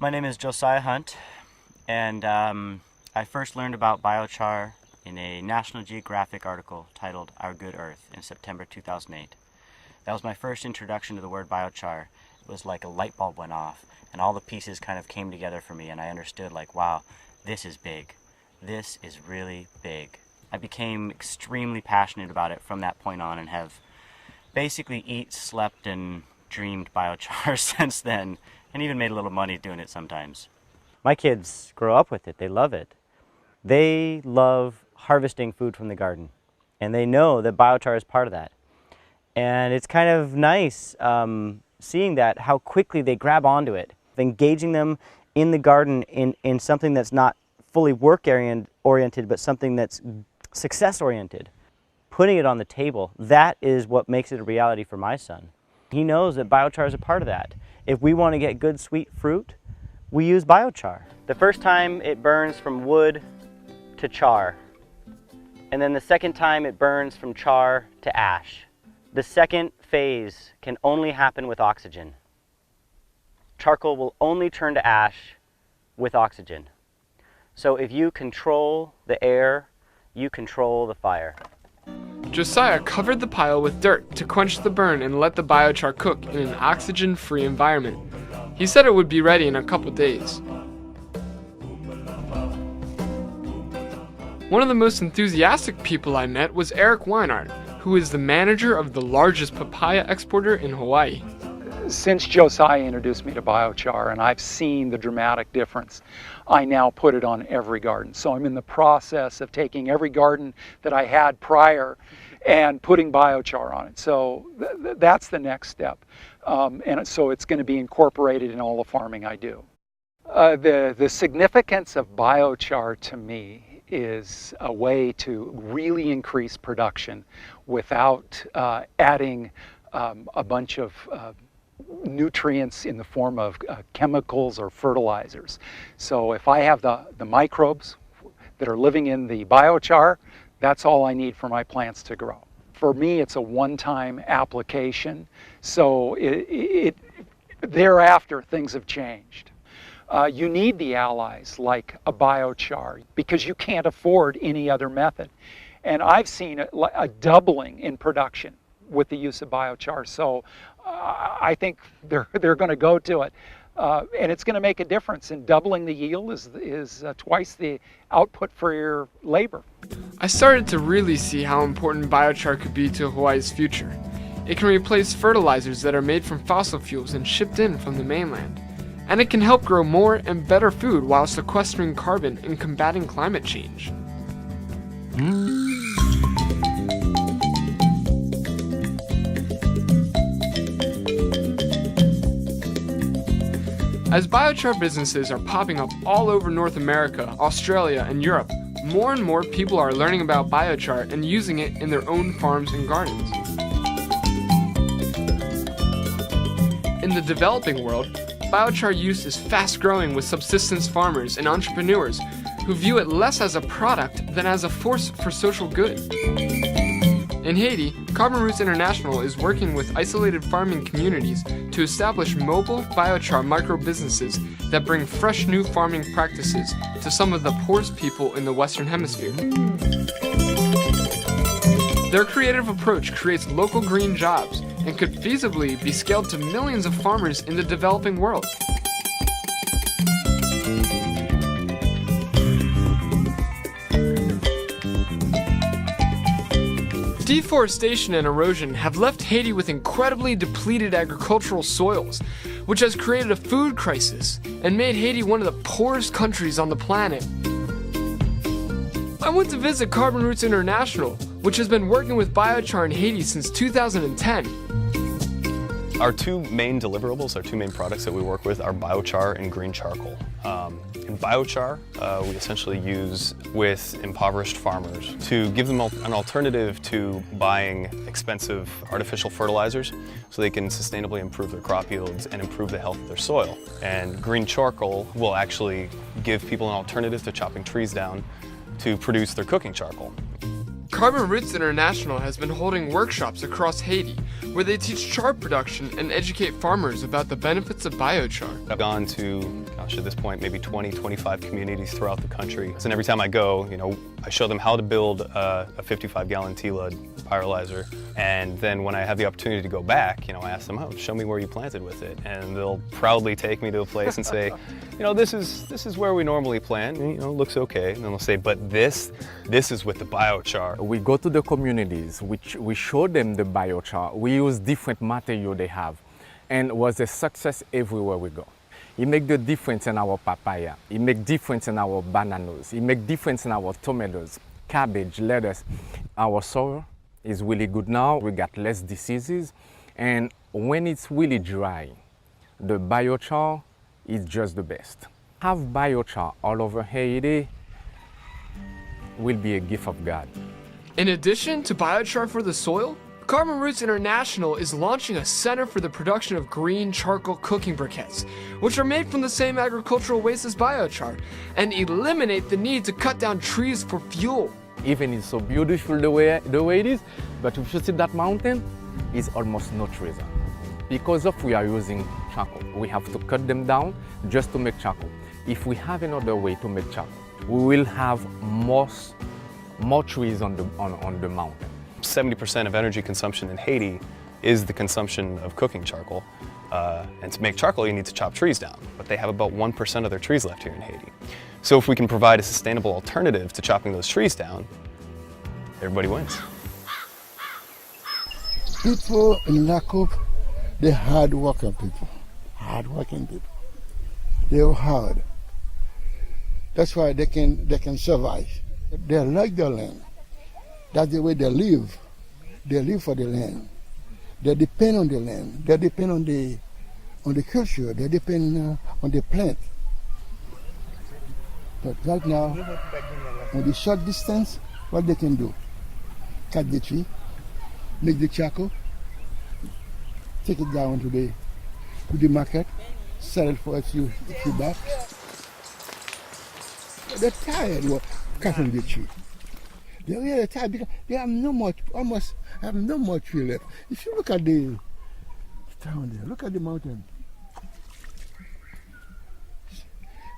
My name is Josiah Hunt, and I first learned about biochar in a National Geographic article titled Our Good Earth in September 2008. That was my first introduction to the word biochar. It was like a light bulb went off, and all the pieces kind of came together for me, and I understood, like, wow, this is big. This is really big. I became extremely passionate about it from that point on, and have basically eat, slept, and dreamed biochar since then, and even made a little money doing it sometimes. My kids grow up with it. They love it. They love harvesting food from the garden, and they know that biochar is part of that. And it's kind of nice seeing that, how quickly they grab onto it. Engaging them in the garden in something that's not fully work-oriented, but something that's success-oriented. Putting it on the table, that is what makes it a reality for my son. He knows that biochar is a part of that. If we want to get good sweet fruit, we use biochar. The first time it burns from wood to char, and then the second time it burns from char to ash. The second phase can only happen with oxygen. Charcoal will only turn to ash with oxygen. So if you control the air, you control the fire. Josiah covered the pile with dirt to quench the burn and let the biochar cook in an oxygen-free environment. He said it would be ready in a couple days. One of the most enthusiastic people I met was Eric Weinart, who is the manager of the largest papaya exporter in Hawaii. Since Josiah introduced me to biochar and I've seen the dramatic difference, I now put it on every garden. So I'm in the process of taking every garden that I had prior and putting biochar on it. So that's the next step. And so it's going to be incorporated in all the farming I do. The significance of biochar to me is a way to really increase production without adding a bunch of nutrients in the form of chemicals or fertilizers. So if I have the microbes that are living in the biochar, that's all I need for my plants to grow. For me, it's a one-time application, so thereafter things have changed. You need the allies like a biochar because you can't afford any other method. And I've seen a doubling in production with the use of biochar. So I think they're going to go to it. And it's going to make a difference. And doubling the yield is twice the output for your labor. I started to really see how important biochar could be to Hawaii's future. It can replace fertilizers that are made from fossil fuels and shipped in from the mainland. And it can help grow more and better food while sequestering carbon and combating climate change. As biochar businesses are popping up all over North America, Australia, and Europe, more and more people are learning about biochar and using it in their own farms and gardens. In the developing world, biochar use is fast growing with subsistence farmers and entrepreneurs who view it less as a product than as a force for social good. In Haiti, Carbon Roots International is working with isolated farming communities to establish mobile biochar micro-businesses that bring fresh new farming practices to some of the poorest people in the Western Hemisphere. Their creative approach creates local green jobs and could feasibly be scaled to millions of farmers in the developing world. Deforestation and erosion have left Haiti with incredibly depleted agricultural soils, which has created a food crisis and made Haiti one of the poorest countries on the planet. I went to visit Carbon Roots International, which has been working with biochar in Haiti since 2010. Our two main deliverables, our two main products that we work with are biochar and green charcoal. In biochar, we essentially use with impoverished farmers to give them an alternative to buying expensive artificial fertilizers so they can sustainably improve their crop yields and improve the health of their soil. And green charcoal will actually give people an alternative to chopping trees down to produce their cooking charcoal. Carbon Roots International has been holding workshops across Haiti where they teach char production and educate farmers about the benefits of biochar. I've gone to, gosh, at this point, maybe 20, 25 communities throughout the country. And every time I go, I show them how to build a 55-gallon T-Lud pyrolyzer. And then when I have the opportunity to go back, I ask them, oh, show me where you planted with it. And they'll proudly take me to a place and say, this is where we normally plant. And, it looks okay. And then they'll say, but this is with the biochar. We go to the communities, we show them the biochar. We use different material they have, and it was a success everywhere we go. It makes the difference in our papaya. It makes difference in our bananas. It makes difference in our tomatoes, cabbage, lettuce. Our soil is really good now. We got less diseases, and when it's really dry, the biochar is just the best. Have biochar all over Haiti will be a gift of God. In addition to biochar for the soil, Carbon Roots International is launching a center for the production of green charcoal cooking briquettes, which are made from the same agricultural waste as biochar, and eliminate the need to cut down trees for fuel. Even it's so beautiful the way it is, but if you see that mountain, it's almost no trees. Because we are using charcoal, we have to cut them down just to make charcoal. If we have another way to make charcoal, we will have more trees on the mountain. 70% of energy consumption in Haiti is the consumption of cooking charcoal. And to make charcoal, you need to chop trees down, but they have about 1% of their trees left here in Haiti. So if we can provide a sustainable alternative to chopping those trees down, everybody wins. People in Lacoop, they're hard-working people. Hard-working people. They're hard. That's why they can survive. They like their land. That's the way they live. They live for the land. They depend on the land. They depend on the culture. They depend on the plant. But right now, on the short distance, what they can do? Cut the tree, make the charcoal, take it down to the market, sell it for a few bucks. They're tired of cutting the tree. They're really tired because they have almost have no more tree left. If you look at the town there, look at the mountain.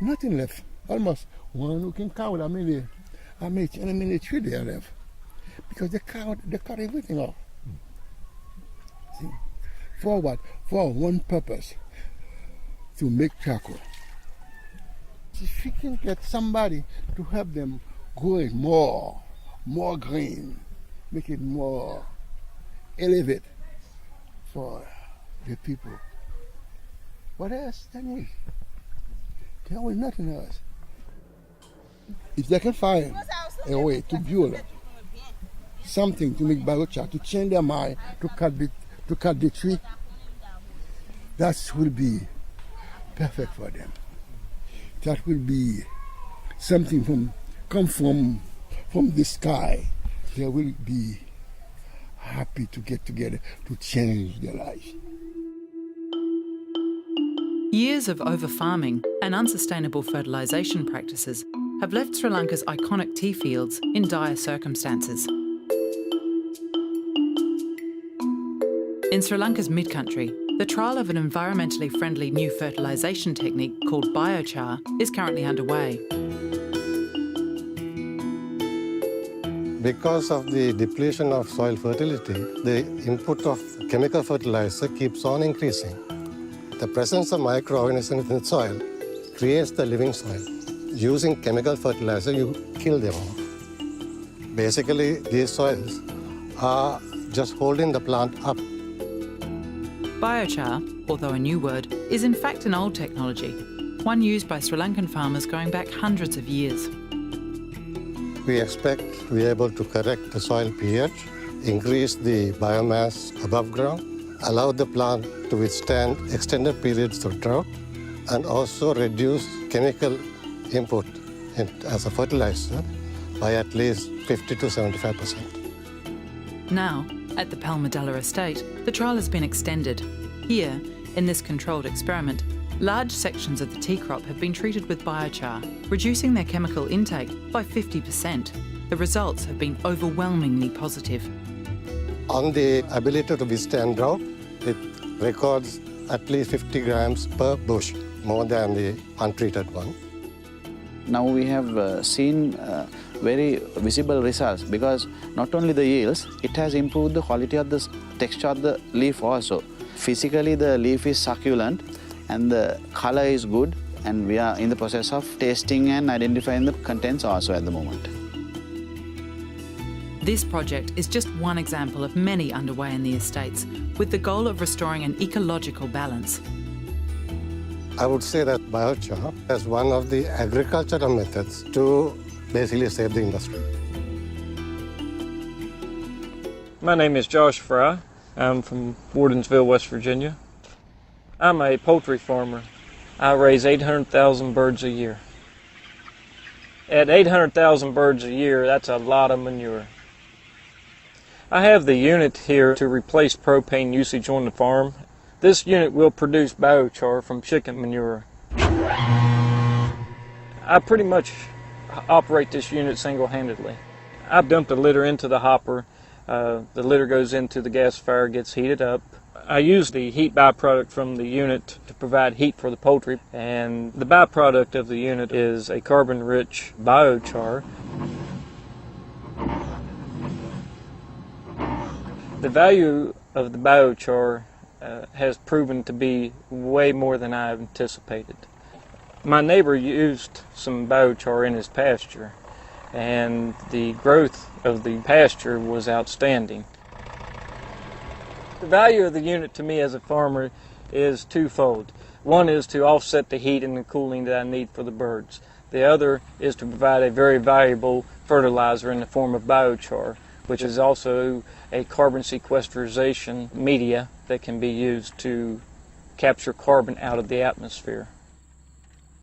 Nothing left. Almost one who can count how many trees they are left. Because they cut everything off. See? For what? For one purpose. To make charcoal. If you can get somebody to help them grow it more green, make it more elevate for the people. What else they need? There was nothing else. If they can find a way to build something to make biochar, to change their mind, to cut the tree, that will be perfect for them. That will be something come from the sky. They will be happy to get together to change their life. Years of over-farming and unsustainable fertilisation practices have left Sri Lanka's iconic tea fields in dire circumstances. In Sri Lanka's mid-country, the trial of an environmentally friendly new fertilisation technique called biochar is currently underway. Because of the depletion of soil fertility, the input of chemical fertilizer keeps on increasing. The presence of microorganisms in the soil creates the living soil. Using chemical fertilizer, you kill them off. Basically, these soils are just holding the plant up. Biochar, although a new word, is in fact an old technology, one used by Sri Lankan farmers going back hundreds of years. We expect to be able to correct the soil pH, increase the biomass above ground, allow the plant to withstand extended periods of drought, and also reduce chemical input as a fertilizer by at least 50 to 75%. Now, at the Palmadella estate, the trial has been extended. Here, in this controlled experiment, large sections of the tea crop have been treated with biochar, reducing their chemical intake by 50%. the results have been overwhelmingly positive. On the ability to withstand drought, it records at least 50 grams per bush, more than the untreated one. Now we have seen very visible results, because not only the yields, it has improved the quality of the texture of the leaf also. Physically the leaf is succulent and the color is good, and we are in the process of tasting and identifying the contents also at the moment. This project is just one example of many underway in the estates, with the goal of restoring an ecological balance. I would say that biochar is one of the agricultural methods to basically save the industry. My name is Josh Fry. I'm from Wardensville, West Virginia. I'm a poultry farmer. I raise 800,000 birds a year. At 800,000 birds a year, that's a lot of manure. I have the unit here to replace propane usage on the farm. This unit will produce biochar from chicken manure. I pretty much operate this unit single-handedly. I dump the litter into the hopper. The litter goes into the gasifier, gets heated up. I use the heat byproduct from the unit to provide heat for the poultry, and the byproduct of the unit is a carbon-rich biochar. The value of the biochar has proven to be way more than I anticipated. My neighbor used some biochar in his pasture, and the growth of the pasture was outstanding. The value of the unit to me as a farmer is twofold. One is to offset the heat and the cooling that I need for the birds. The other is to provide a very valuable fertilizer in the form of biochar, which is also a carbon sequestration media that can be used to capture carbon out of the atmosphere.